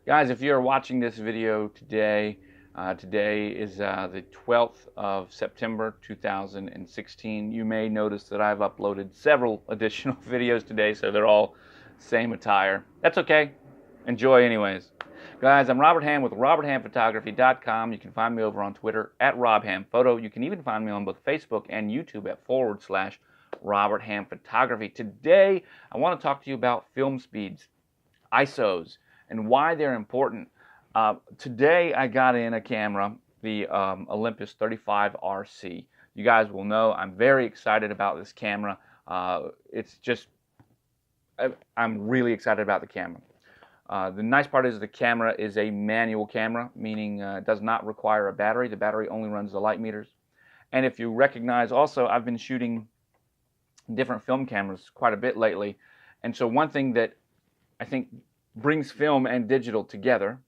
Guys, if you're watching this video today, today is the 12th of September 2016. You may notice that I've uploaded several additional videos today, so they're all same attire. That's okay. Enjoy anyways. Guys, I'm Robert Hamm with RobertHammPhotography.com. You can find me over on Twitter at RobHammPhoto. You can even find me on both Facebook and YouTube at /RobertHammPhotography. Today, I want to talk to you about film speeds, ISOs, and why they're important. Today I got in a camera, the Olympus 35RC. You guys will know I'm very excited about this camera. I'm really excited about the camera. The nice part is the camera is a manual camera, meaning it does not require a battery. The battery only runs the light meters. And if you recognize also, I've been shooting different film cameras quite a bit lately. And so one thing that I think brings film and digital together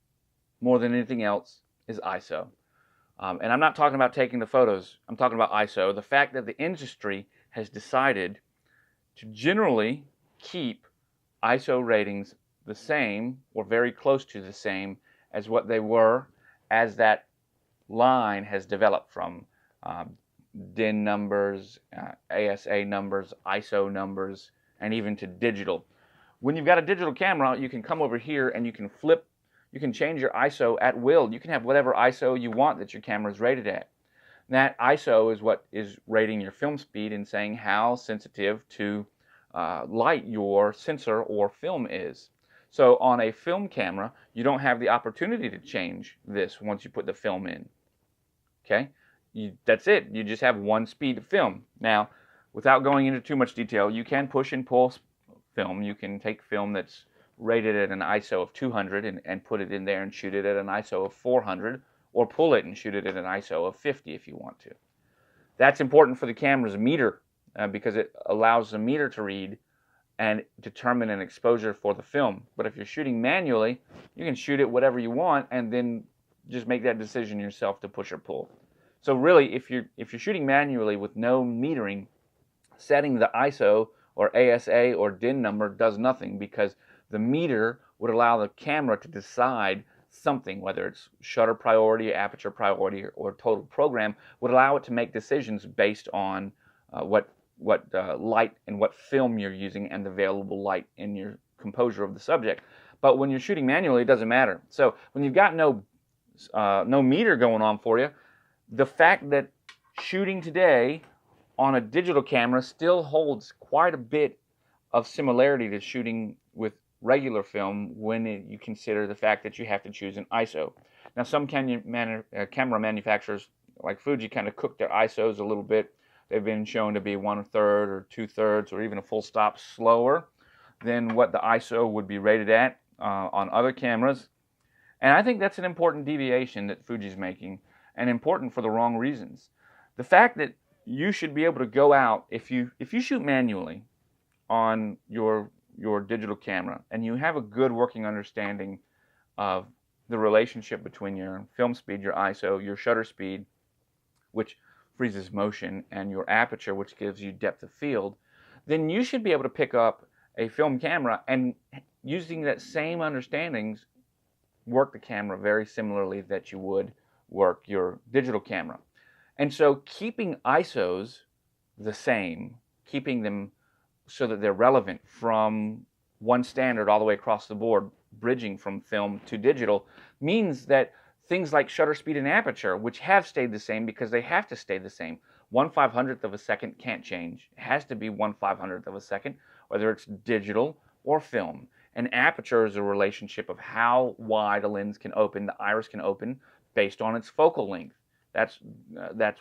more than anything else is ISO. And I'm not talking about taking the photos. I'm talking about ISO. The fact that the industry has decided to generally keep ISO ratings the same or very close to the same as what they were as that line has developed from DIN numbers, ASA numbers, ISO numbers, and even to digital. When you've got a digital camera, you can come over here and you can flip, you can change your ISO at will. You can have whatever ISO you want that your camera is rated at. And that ISO is what is rating your film speed and saying how sensitive to light your sensor or film is. So on a film camera, you don't have the opportunity to change this once you put the film in. Okay? That's it. You just have one speed of film. Now, without going into too much detail, you can push and pull film. You can take film that's rated at an ISO of 200 and put it in there and shoot it at an ISO of 400, or pull it and shoot it at an ISO of 50 if you want to. That's important for the camera's meter because it allows the meter to read and determine an exposure for the film. But if you're shooting manually, you can shoot it whatever you want and then just make that decision yourself to push or pull. So really, if you're shooting manually with no metering, setting the ISO or ASA or DIN number does nothing, because the meter would allow the camera to decide something, whether it's shutter priority, aperture priority, or total program, would allow it to make decisions based on what light and what film you're using and the available light in your composure of the subject. But when you're shooting manually, it doesn't matter. So when you've got no meter going on for you, the fact that shooting today on a digital camera still holds quite a bit of similarity to shooting with regular film when you consider the fact that you have to choose an ISO. Now, some camera manufacturers like Fuji kind of cook their ISOs a little bit. They've been shown to be 1/3 or 2/3 or even a full stop slower than what the ISO would be rated at on other cameras. And I think that's an important deviation that Fuji's making, and important for the wrong reasons. The fact that you should be able to go out, if you shoot manually on your digital camera and you have a good working understanding of the relationship between your film speed, your ISO, your shutter speed, which freezes motion, and your aperture, which gives you depth of field, then you should be able to pick up a film camera and, using that same understandings, work the camera very similarly that you would work your digital camera. And so keeping ISOs the same, keeping them so that they're relevant from one standard all the way across the board, bridging from film to digital, means that things like shutter speed and aperture, which have stayed the same because they have to stay the same. 1/500th of a second can't change. It has to be 1/500th of a second, whether it's digital or film. And aperture is a relationship of how wide a lens can open, the iris can open, based on its focal length. That's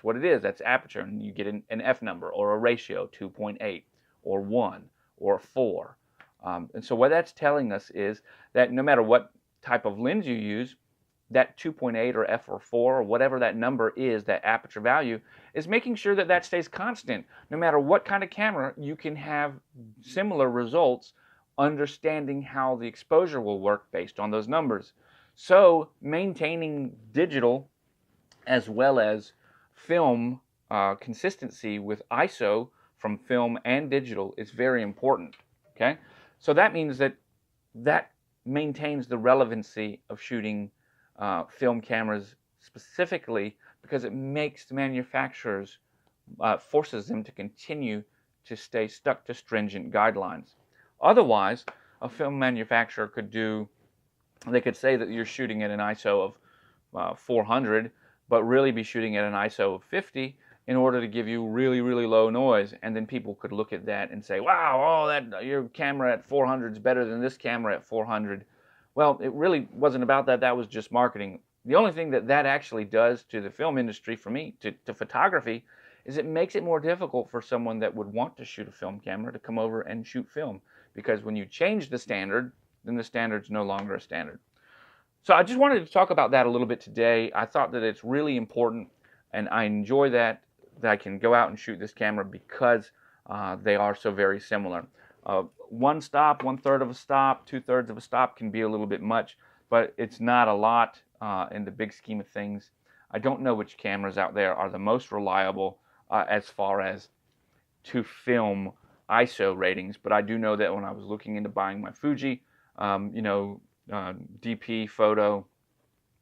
what it is. That's aperture, and you get an F number or a ratio, 2.8 or 1 or 4. And so what that's telling us is that no matter what type of lens you use, that 2.8 or F or 4 or whatever that number is, that aperture value, is making sure that that stays constant. No matter what kind of camera, you can have similar results, understanding how the exposure will work based on those numbers. So maintaining digital as well as film consistency with ISO from film and digital is very important. Okay, so that means that maintains the relevancy of shooting film cameras specifically because it makes the manufacturers, forces them to continue to stay stuck to stringent guidelines. Otherwise, a film manufacturer could they could say that you're shooting at an ISO of 400, but really be shooting at an ISO of 50 in order to give you really, really low noise. And then people could look at that and say, wow, oh, that your camera at 400 is better than this camera at 400. Well, it really wasn't about that. That was just marketing. The only thing that actually does to the film industry, for me, to photography, is it makes it more difficult for someone that would want to shoot a film camera to come over and shoot film. Because when you change the standard, then the standard's no longer a standard. So I just wanted to talk about that a little bit today. I thought that it's really important, and I enjoy that I can go out and shoot this camera because they are so very similar. One stop, 1/3 of a stop, 2/3 of a stop can be a little bit much, but it's not a lot in the big scheme of things. I don't know which cameras out there are the most reliable as far as to film ISO ratings, but I do know that when I was looking into buying my Fuji, DP Photo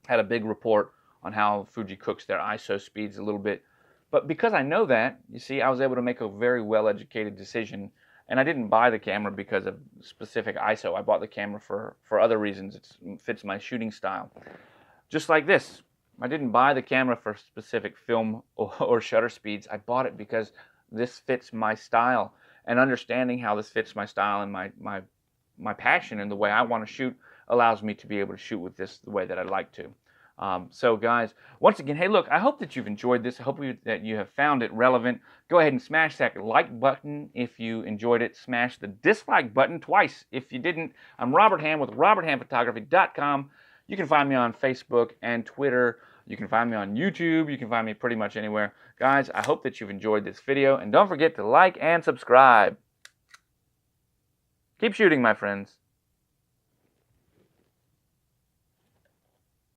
had a big report on how Fuji cooks their ISO speeds a little bit. But because I know that, you see, I was able to make a very well-educated decision. And I didn't buy the camera because of specific ISO. I bought the camera for other reasons. It fits my shooting style. Just like this. I didn't buy the camera for specific film or shutter speeds. I bought it because this fits my style. And understanding how this fits my style and my passion and the way I want to shoot allows me to be able to shoot with this the way that I like to. So guys, once again, hey look, I hope that you've enjoyed this. I hope that you have found it relevant. Go ahead and smash that like button if you enjoyed it. Smash the dislike button twice if you didn't. I'm Robert Hamm with RobertHammPhotography.com. You can find me on Facebook and Twitter. You can find me on YouTube. You can find me pretty much anywhere. Guys, I hope that you've enjoyed this video, and don't forget to like and subscribe. Keep shooting, my friends.